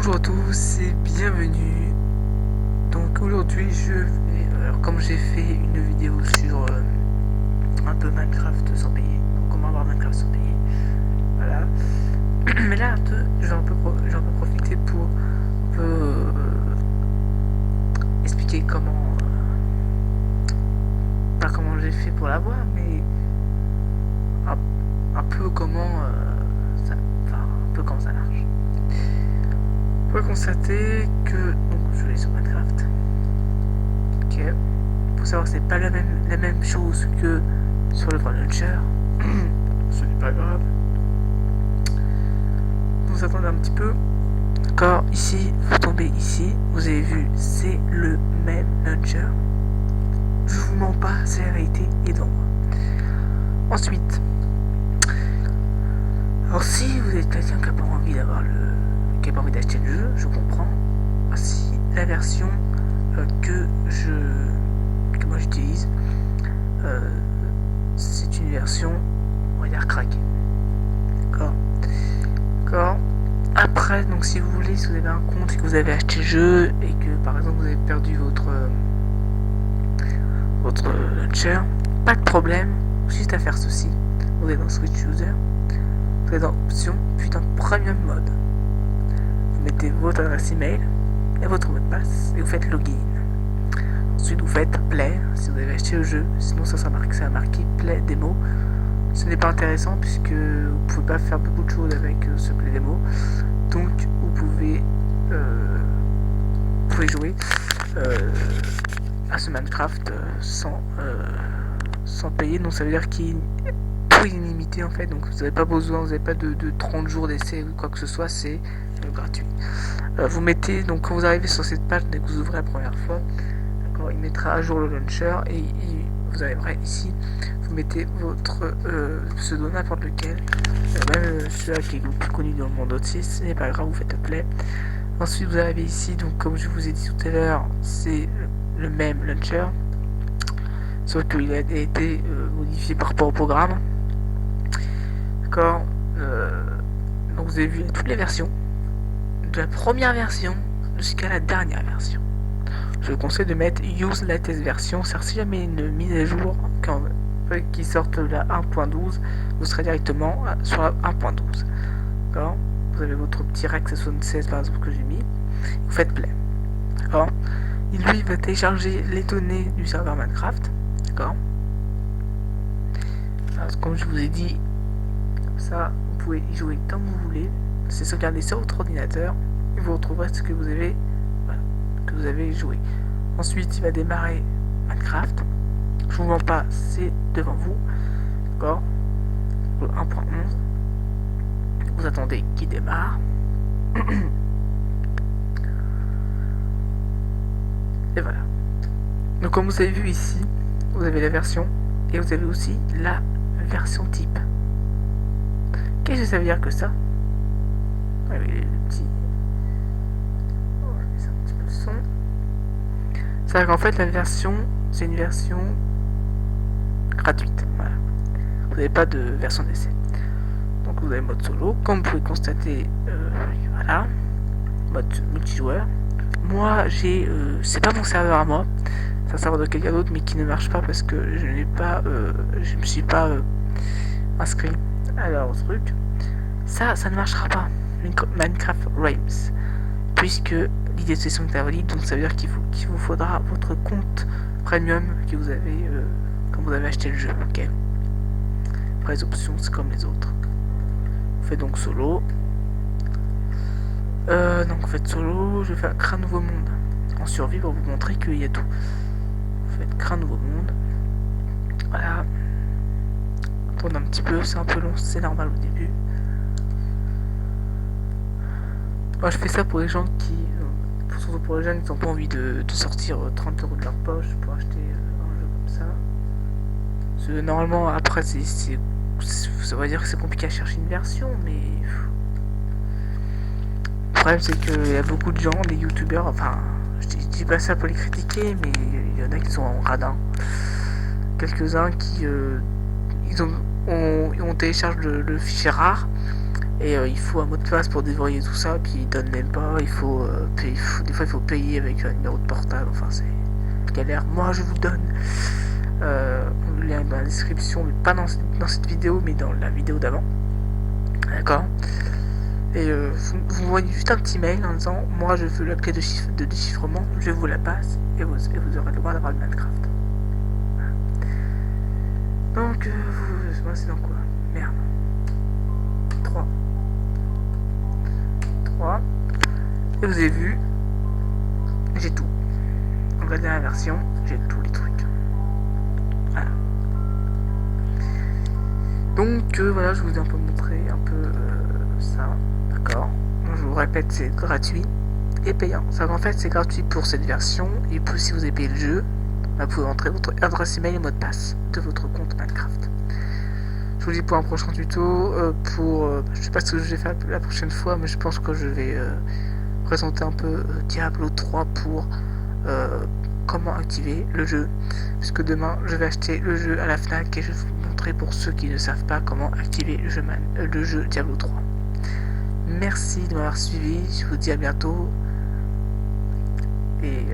Bonjour à tous et bienvenue. Donc aujourd'hui je vais, alors comme j'ai fait une vidéo sur un peu Minecraft sans payer, donc comment avoir Minecraft sans payer, voilà. Mais là je vais un peu profiter pour un peu expliquer comment, pas comment j'ai fait pour l'avoir, mais un peu comment ça, enfin un peu comment ça marche. On peut constater que donc je vais sur Minecraft. Ok. Faut savoir que c'est pas la même chose que sur le Brawl Launcher. Ce n'est pas grave. Vous attendez un petit peu. D'accord, ici, vous tombez ici. Vous avez vu, c'est le même launcher. Je vous mens pas, c'est la vérité et devant moi. Ensuite, alors si vous êtes quelqu'un qui n'a pas envie qui a pas envie d'acheter le jeu, je comprends. Si la version que moi j'utilise, c'est une version, on va dire craquée. D'accord. Après, donc si vous voulez, si vous avez un compte et que vous avez acheté le jeu et que par exemple vous avez perdu votre launcher, pas de problème, juste à faire ceci. Vous allez dans Switch User, vous allez dans Options, puis dans Premium Mode. Vous mettez votre adresse email et votre mot de passe et vous faites login. Ensuite, vous faites Play si vous avez acheté le jeu, sinon ça sera marqué Play Demo. Ce n'est pas intéressant puisque vous pouvez pas faire beaucoup de choses avec ce Play Demo. Donc, vous pouvez jouer à ce Minecraft sans payer. Donc, ça veut dire qu'il est tout illimité en fait. Donc, vous n'avez pas besoin, vous n'avez pas de 30 jours d'essai ou quoi que ce soit, c'est gratuit. Vous mettez, donc quand vous arrivez sur cette page, dès que vous ouvrez la première fois, d'accord, il mettra à jour le launcher et vous arriverez ici, vous mettez votre pseudo n'importe lequel, même celui qui est le plus connu dans le monde entier, ce n'est pas grave, vous faites play. Ensuite vous arrivez ici, donc comme je vous ai dit tout à l'heure, c'est le même launcher, sauf qu'il a été modifié par rapport au programme. D'accord. Donc vous avez vu toutes les versions, de la première version jusqu'à la dernière version. Je vous conseille de mettre Use Latest Version, car si jamais une mise à jour qui sorte la 1.12, vous serez directement sur la 1.12. D'accord. Vous avez votre petit Rex 76 par exemple que j'ai mis, vous faites play. D'accord. Il lui va télécharger les données du serveur Minecraft. D'accord. Alors, comme je vous ai dit, comme ça vous pouvez y jouer comme vous voulez. C'est sauvegarder sur votre ordinateur et vous retrouverez ce que vous avez, voilà, que vous avez joué. Ensuite, il va démarrer Minecraft. Je vous mens pas, c'est devant vous. D'accord. Le 1.11. Vous attendez qu'il démarre. Et voilà. Donc comme vous avez vu ici, vous avez la version et vous avez aussi la version type. Qu'est-ce que ça veut dire que ça? Ouais, le petit... On va baisser un petit peu le son. C'est-à-dire qu'en fait la version, c'est une version gratuite. Voilà. Vous n'avez pas de version d'essai. Donc vous avez mode solo. Comme vous pouvez constater, voilà, mode multijoueur. Moi j'ai, c'est pas mon serveur à moi, c'est un serveur de quelqu'un d'autre mais qui ne marche pas parce que je n'ai pas, je me suis pas inscrit à leur truc. Ça ne marchera pas. Minecraft Rames, puisque l'idée de session est invalide, donc ça veut dire qu'il vous faudra votre compte premium que vous avez quand vous avez acheté le jeu. Ok. Après les options c'est comme les autres. Vous faites donc solo. Donc vous faites solo. Je vais faire créer un nouveau monde en survie pour vous montrer qu'il y a tout. Vous faites créer un nouveau monde. Voilà. On tourne un petit peu, c'est un peu long, c'est normal au début. Moi je fais ça pour les gens qui, surtout pour les gens qui n'ont pas envie de sortir 30 € de leur poche pour acheter un jeu comme ça. Parce que normalement après ça va dire que c'est compliqué à chercher une version, mais le problème c'est qu'il y a beaucoup de gens, des youtubeurs, enfin je dis pas ça pour les critiquer, mais il y en a qui sont en radin. Quelques-uns qui ils ont téléchargé le fichier rare Et il faut un mot de passe pour déverrouiller tout ça, puis il donne même pas, des fois il faut payer avec un numéro de portable, enfin c'est galère. Moi je vous donne le lien dans la description, mais pas dans cette vidéo, mais dans la vidéo d'avant. D'accord. Et vous m'envoyez juste un petit mail en disant moi je veux la clé de déchiffrement, je vous la passe, et vous aurez le droit d'avoir le Minecraft. Voilà. Donc, moi c'est dans quoi? Merde. 3. Et vous avez vu, j'ai tout. Dans la dernière version, j'ai tous les trucs. Voilà. Donc voilà, je vous ai un peu montré un peu ça. D'accord. Je vous répète, c'est gratuit et payant. Ça en fait c'est gratuit pour cette version, et puis si vous avez payé le jeu, vous pouvez entrer votre adresse email et mot de passe de votre compte Minecraft. Je vous dis pour un prochain tuto, je sais pas ce que je vais faire la prochaine fois, mais je pense que je vais présenter un peu Diablo 3 pour comment activer le jeu, puisque demain je vais acheter le jeu à la FNAC et je vais vous montrer pour ceux qui ne savent pas comment activer le jeu Diablo 3. Merci de m'avoir suivi, je vous dis à bientôt, et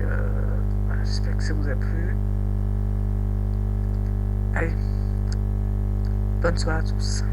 voilà, j'espère que ça vous a plu. Allez, bonne soirée à tous.